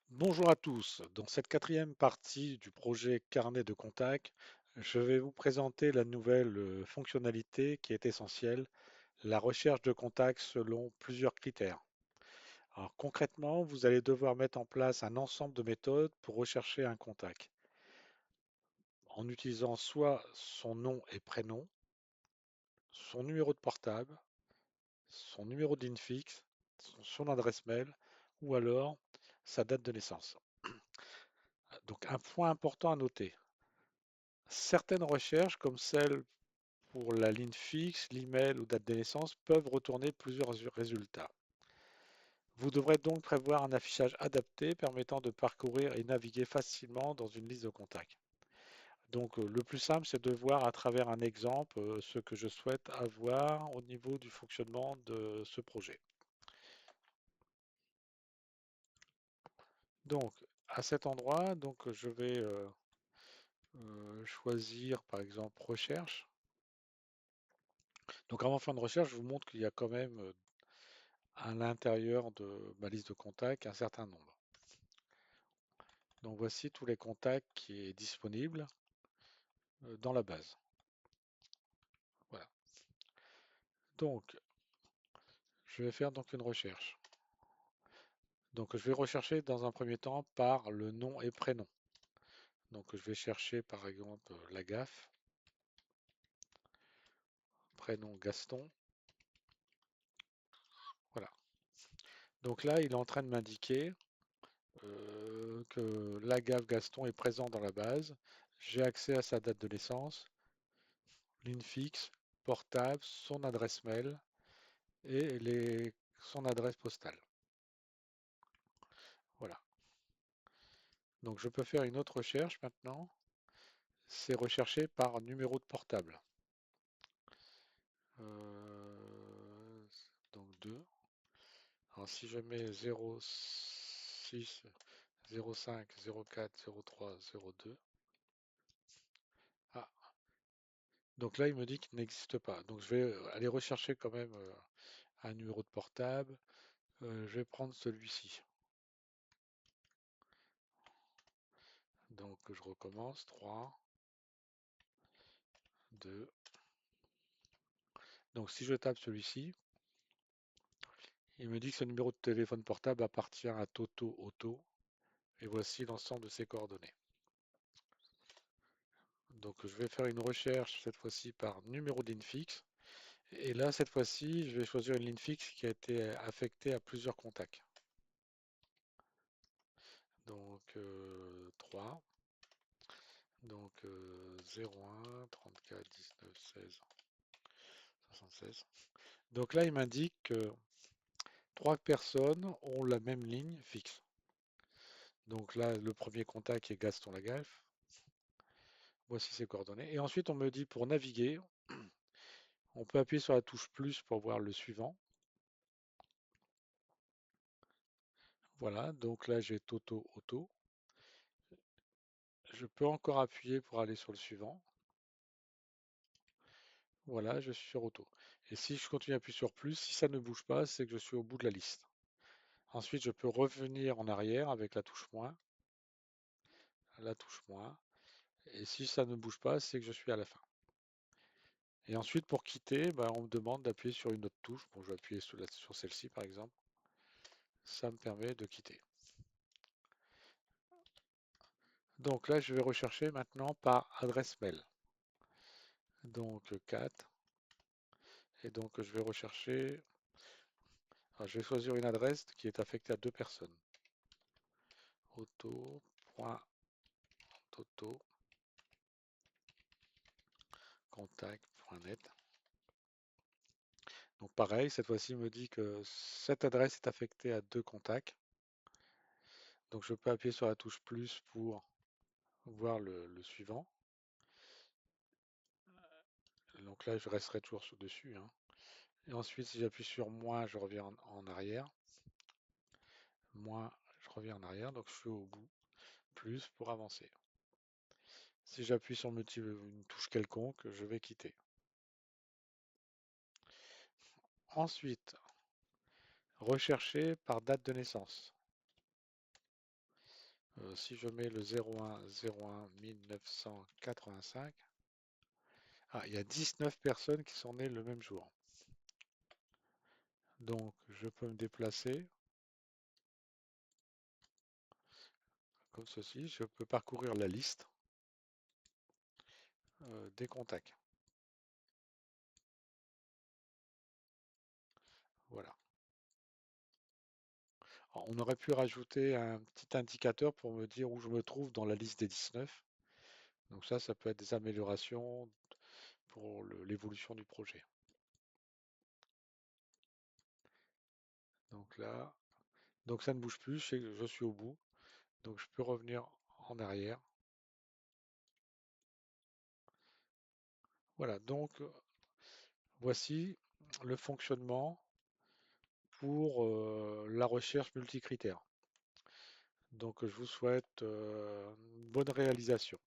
Bonjour à tous. Dans cette quatrième partie du projet Carnet de contact, je vais vous présenter la nouvelle fonctionnalité qui est essentielle, la recherche de contacts selon plusieurs critères. Alors concrètement, vous allez devoir mettre en place un ensemble de méthodes pour rechercher un contact, en utilisant soit son nom et prénom, son numéro de portable, son numéro de ligne fixe, son adresse mail, ou alors sa date de naissance. Donc un point important à noter. Certaines recherches, comme celle pour la ligne fixe, l'email ou date de naissance, peuvent retourner plusieurs résultats. Vous devrez donc prévoir un affichage adapté permettant de parcourir et naviguer facilement dans une liste de contacts. Donc le plus simple, c'est de voir à travers un exemple ce que je souhaite avoir au niveau du fonctionnement de ce projet. Donc à cet endroit, donc je vais choisir par exemple recherche. Donc avant de faire une recherche, je vous montre qu'il y a quand même à l'intérieur de ma liste de contacts un certain nombre. Donc voici tous les contacts qui est disponible dans la base. Voilà. Donc je vais faire donc une recherche. Donc je vais rechercher dans un premier temps par le nom et prénom. Donc je vais chercher par exemple Lagaffe, prénom Gaston. Voilà. Donc là, il est en train de m'indiquer que Lagaffe Gaston est présent dans la base. J'ai accès à sa date de naissance, ligne fixe, portable, son adresse mail et son adresse postale. Voilà. Donc je peux faire une autre recherche maintenant. C'est rechercher par numéro de portable. Euh, donc 2. Alors si je mets 06, 05, 04, 03, 02. Ah, donc là il me dit qu'il n'existe pas. Donc je vais aller rechercher quand même un numéro de portable. Je vais prendre celui-ci. Donc je recommence. 3, 2. Donc si je tape celui-ci, il me dit que ce numéro de téléphone portable appartient à Toto Auto. Et voici l'ensemble de ses coordonnées. Donc je vais faire une recherche cette fois-ci par numéro de ligne fixe. Et là, cette fois-ci, je vais choisir une ligne fixe qui a été affectée à plusieurs contacts. Donc 3, donc 01, 34, 19, 16, 76. Donc là, il m'indique que trois personnes ont la même ligne fixe. Donc là, le premier contact est Gaston Lagaffe. Voici ses coordonnées. Et ensuite, on me dit pour naviguer, on peut appuyer sur la touche plus pour voir le suivant. Voilà, donc là j'ai Toto Auto. Je peux encore appuyer pour aller sur le suivant. Voilà, je suis sur Auto. Et si je continue à appuyer sur plus, si ça ne bouge pas, c'est que je suis au bout de la liste. Ensuite, je peux revenir en arrière avec la touche moins. Et si ça ne bouge pas, c'est que je suis à la fin. Et ensuite, pour quitter, ben, on me demande d'appuyer sur une autre touche. Bon, je vais appuyer sur celle-ci par exemple. Ça me permet de quitter. Donc là, je vais rechercher maintenant par adresse mail. Donc 4. Et donc je vais rechercher. Alors, je vais choisir une adresse qui est affectée à deux personnes. auto.contact.net. Donc pareil, cette fois-ci, il me dit que cette adresse est affectée à deux contacts. Donc je peux appuyer sur la touche plus pour voir le suivant. Donc là, je resterai toujours dessus, hein. Et ensuite, si j'appuie sur moins, je reviens en arrière. Moins, je reviens en arrière. Donc je suis au bout. Plus pour avancer. Si j'appuie sur une touche quelconque, je vais quitter. Ensuite, rechercher par date de naissance. Si je mets le 01 1985, ah, il y a 19 personnes qui sont nées le même jour. Donc, je peux me déplacer comme ceci. Je peux parcourir la liste des contacts. Voilà. Alors, on aurait pu rajouter un petit indicateur pour me dire où je me trouve dans la liste des 19. Donc ça peut être des améliorations pour l'évolution du projet. Donc là, donc ça ne bouge plus, je suis au bout. Donc je peux revenir en arrière. Voilà, donc voici le fonctionnement pour la recherche multicritère. Donc je vous souhaite une bonne réalisation.